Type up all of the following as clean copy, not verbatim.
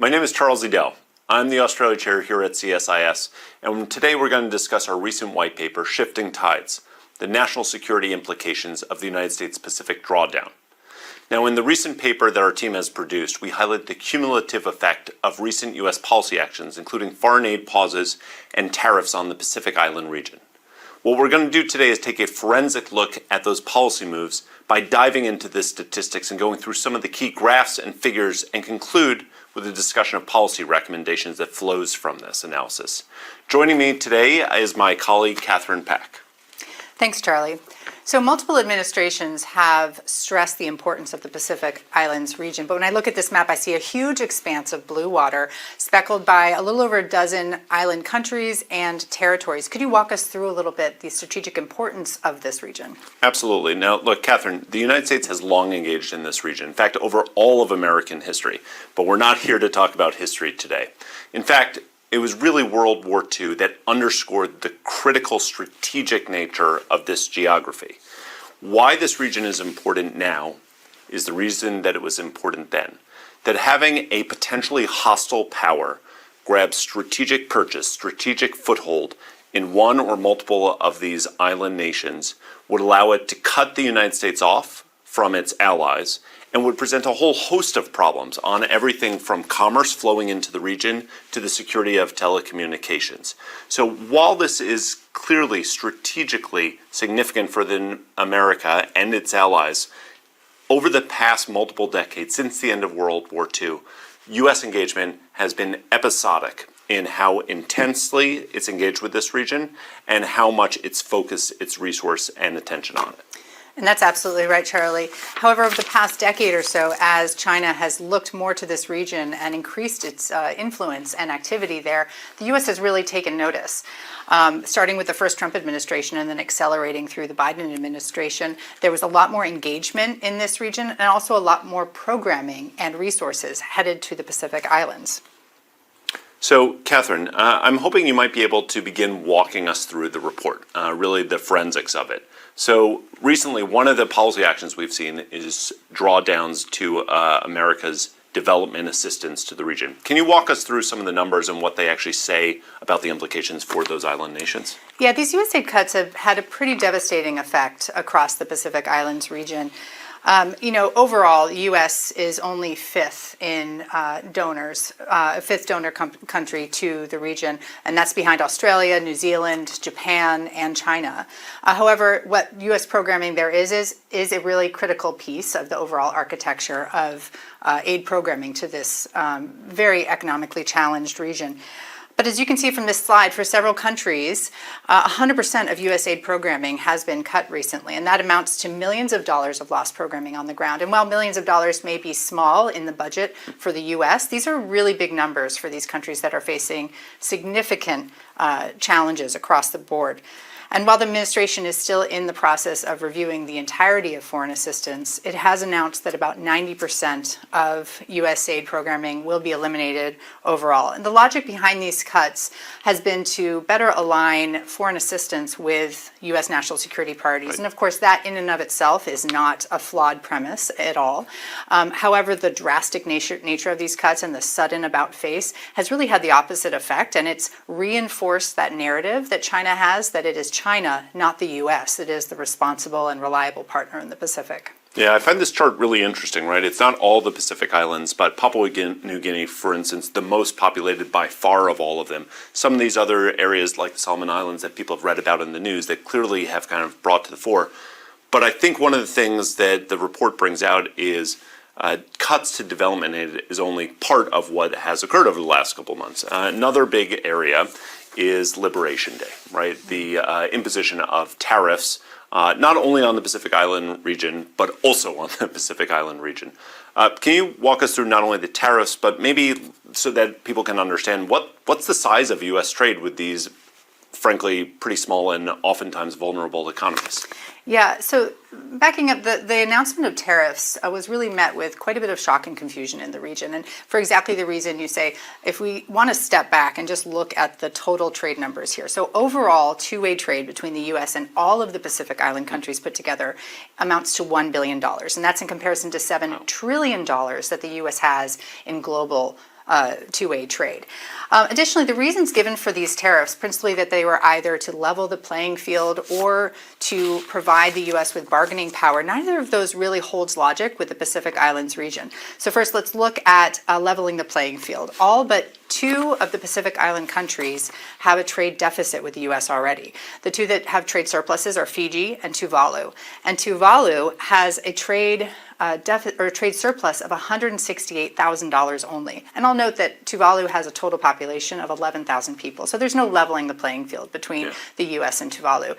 My name is Charles Edel. I'm the Australia Chair here at CSIS, and today we're going to discuss our recent white paper, Shifting Tides, the National Security Implications of the United States Pacific Drawdown. Now, in the recent paper that our team has produced, we highlight the cumulative effect of recent U.S. policy actions, including foreign aid pauses and tariffs on the Pacific Island region. What we're going to do today is take a forensic look at those policy moves by diving into the statistics and going through some of the key graphs and figures and conclude with a discussion of policy recommendations that flows from this analysis. Joining me today is my colleague, Catherine Pack. Thanks, Charlie. So multiple administrations have stressed the importance of the Pacific Islands region, but when I look at this map, I see a huge expanse of blue water speckled by a little over a dozen island countries and territories. Could you walk us through a little bit the strategic importance of this region? Absolutely. Now, look, Catherine, the United States has long engaged in this region, in fact, over all of American history, but we're not here to talk about history today. In fact, it was really World War II that underscored the critical strategic nature of this geography. Why this region is important now is the reason that it was important then. That having a potentially hostile power grab strategic purchase, strategic foothold in one or multiple of these island nations would allow it to cut the United States off from its allies and would present a whole host of problems on everything from commerce flowing into the region to the security of telecommunications. So while this is clearly strategically significant for America and its allies, over the past multiple decades, since the end of World War II, U.S. engagement has been episodic in how intensely it's engaged with this region and how much it's focused its resource and attention on it. And that's absolutely right, Charlie. However, over the past decade or so, as China has looked more to this region and increased its influence and activity there, the U.S. has really taken notice. Starting with the first Trump administration and then accelerating through the Biden administration, there was a lot more engagement in this region and also a lot more programming and resources headed to the Pacific Islands. So, Catherine, I'm hoping you might be able to begin walking us through the report, really the forensics of it. So recently, one of the policy actions we've seen is drawdowns to America's development assistance to the region. Can you walk us through some of the numbers and what they actually say about the implications for those island nations? Yeah, these USAID cuts have had a pretty devastating effect across the Pacific Islands region. Overall, the U.S. is only fifth in donors, fifth donor country to the region, and that's behind Australia, New Zealand, Japan, and China. However, what U.S. programming there is a really critical piece of the overall architecture of aid programming to this very economically challenged region. But as you can see from this slide, for several countries, 100% of U.S. aid programming has been cut recently, and that amounts to millions of dollars of lost programming on the ground. And while millions of dollars may be small in the budget for the U.S., these are really big numbers for these countries that are facing significant challenges across the board. And while the administration is still in the process of reviewing the entirety of foreign assistance, it has announced that about 90% of U.S. aid programming will be eliminated overall. And the logic behind these cuts has been to better align foreign assistance with U.S. national security priorities. Right. And of course, that in and of itself is not a flawed premise at all. However, the drastic nature of these cuts and the sudden about face has really had the opposite effect, and it's reinforced that narrative that China has, that it is China, not the U.S. It is the responsible and reliable partner in the Pacific. Yeah, I find this chart really interesting, right? It's not all the Pacific Islands, but Papua New Guinea, for instance, the most populated by far of all of them. Some of these other areas like the Solomon Islands that people have read about in the news that clearly have kind of brought to the fore. But I think one of the things that the report brings out is cuts to development aid is only part of what has occurred over the last couple of months. Another big area is Liberation Day, right? The imposition of tariffs, not only on the Pacific Island region, but also on the Pacific Island region. Can you walk us through not only the tariffs, but maybe so that people can understand what's the size of U.S. trade with these, frankly, pretty small and oftentimes vulnerable economies? Yeah, so backing up, the announcement of tariffs was really met with quite a bit of shock and confusion in the region. And for exactly the reason you say, if we want to step back and just look at the total trade numbers here. So overall, two-way trade between the U.S. and all of the Pacific Island countries put together amounts to $1 billion. And that's in comparison to $7 trillion that the U.S. has in global two-way trade. Additionally, the reasons given for these tariffs, principally that they were either to level the playing field or to provide the U.S. with bargaining power, neither of those really holds logic with the Pacific Islands region. So first, let's look at leveling the playing field. All but 2 of the Pacific Island countries have a trade deficit with the U.S. already. The 2 that have trade surpluses are Fiji and Tuvalu. And Tuvalu has a trade trade surplus of $168,000 only. And I'll note that Tuvalu has a total population of 11,000 people. So there's no leveling the playing field between the U.S. and Tuvalu.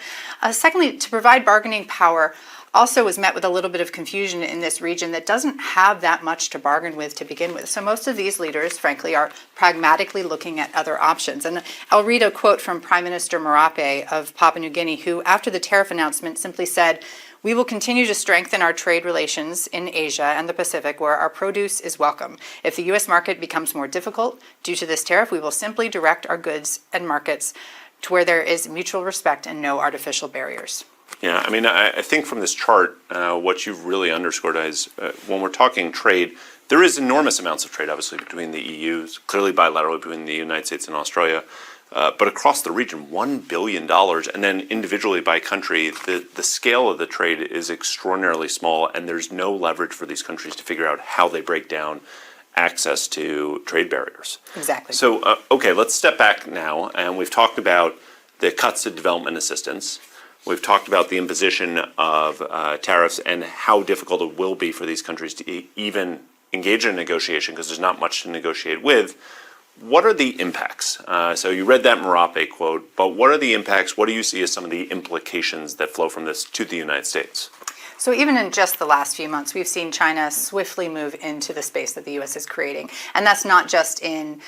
Secondly, to provide bargaining power also was met with a little bit of confusion in this region that doesn't have that much to bargain with to begin with. So most of these leaders, frankly, are pragmatically looking at other options. And I'll read a quote from Prime Minister Marape of Papua New Guinea, who, after the tariff announcement, simply said, "We will continue to strengthen our trade relations in Asia and the Pacific where our produce is welcome. If the U.S. market becomes more difficult due to this tariff, we will simply direct our goods and markets to where there is mutual respect and no artificial barriers." Yeah, I mean, I think from this chart, what you've really underscored is when we're talking trade, there is enormous amounts of trade, obviously, between the EU, clearly bilaterally between the United States and Australia, but across the region, $1 billion, and then individually by country, the scale of the trade is extraordinarily small, and there's no leverage for these countries to figure out how they break down access to trade barriers. Exactly. So, okay, let's step back now, and we've talked about the cuts to development assistance. We've talked about the imposition of tariffs and how difficult it will be for these countries to even engage in a negotiation because there's not much to negotiate with. What are the impacts? So you read that Marape quote, but what are the impacts? What do you see as some of the implications that flow from this to the United States? So even in just the last few months, we've seen China swiftly move into the space that the U.S. is creating. And that's not just in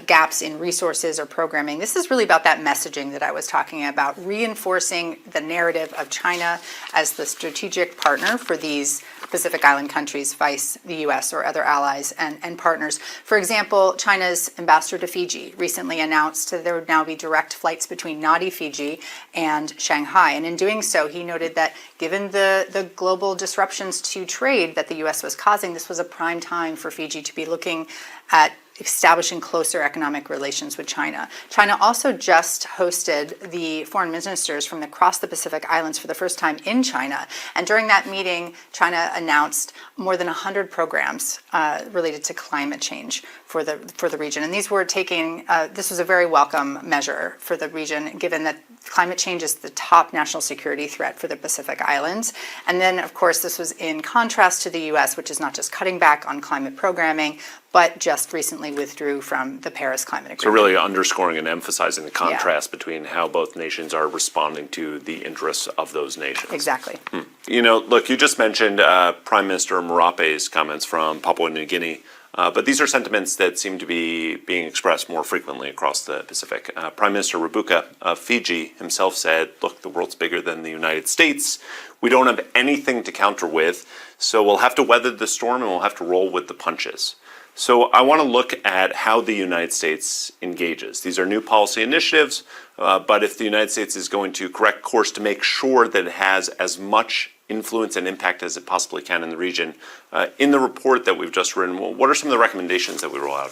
gaps in resources or programming. This is really about that messaging that I was talking about, reinforcing the narrative of China as the strategic partner for these Pacific Island countries, vice the U.S. or other allies and partners. For example, China's ambassador to Fiji recently announced that there would now be direct flights between Nadi, Fiji, and Shanghai. And in doing so, he noted that given the global disruptions to trade that the U.S. was causing, this was a prime time for Fiji to be looking at establishing closer economic relations with China. China also just hosted the foreign ministers from across the Pacific Islands for the first time in China. And during that meeting, China announced more than 100 programs related to climate change for the region. And these were this was a very welcome measure for the region, given that climate change is the top national security threat for the Pacific Islands. And then, of course, this was in contrast to the U.S., which is not just cutting back on climate programming, but just recently withdrew from the Paris Climate Agreement. So really underscoring and emphasizing the contrast between how both nations are responding to the interests of those nations. Exactly. You know, look, you just mentioned Prime Minister Marape's comments from Papua New Guinea, but these are sentiments that seem to be being expressed more frequently across the Pacific. Prime Minister Rabuka of Fiji himself said, look, the world's bigger than the United States. We don't have anything to counter with, so we'll have to weather the storm and we'll have to roll with the punches. So I want to look at how the United States engages. These are new policy initiatives, but if the United States is going to correct course to make sure that it has as much influence and impact as it possibly can in the region, in the report that we've just written, what are some of the recommendations that we roll out?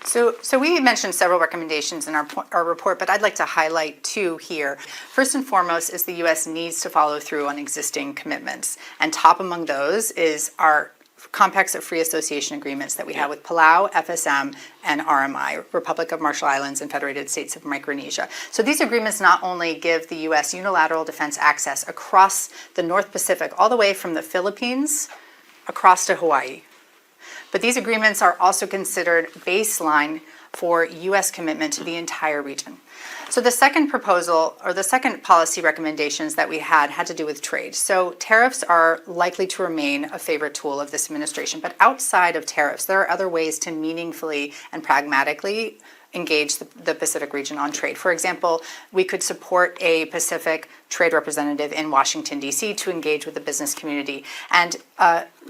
So we mentioned several recommendations in our report, but I'd like to highlight 2 here. First and foremost is the U.S. needs to follow through on existing commitments. And top among those is our compacts of free association agreements that we have with Palau, FSM, and RMI, Republic of Marshall Islands and Federated States of Micronesia. So these agreements not only give the U.S. unilateral defense access across the North Pacific, all the way from the Philippines across to Hawaii, but these agreements are also considered baseline for U.S. commitment to the entire region. So the second proposal, or the second policy recommendations that we had to do with trade. So tariffs are likely to remain a favorite tool of this administration, but outside of tariffs, there are other ways to meaningfully and pragmatically engage the Pacific region on trade. For example, we could support a Pacific trade representative in Washington, D.C. to engage with the business community and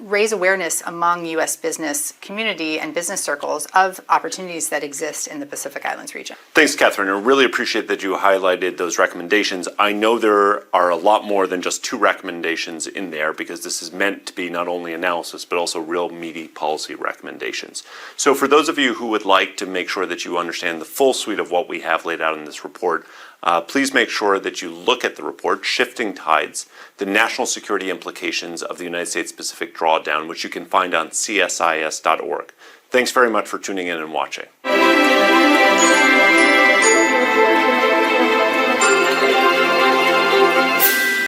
raise awareness among U.S. business community and business circles of opportunities that exist in the Pacific Islands region. Thanks, Catherine. I really appreciate that you highlighted those recommendations. I know there are a lot more than just 2 recommendations in there because this is meant to be not only analysis but also real meaty policy recommendations. So for those of you who would like to make sure that you understand the full suite of what we have laid out in this report, please make sure that you look at the report, Shifting Tides, the National Security Implications of the United States Pacific Drawdown, which you can find on csis.org. Thanks very much for tuning in and watching.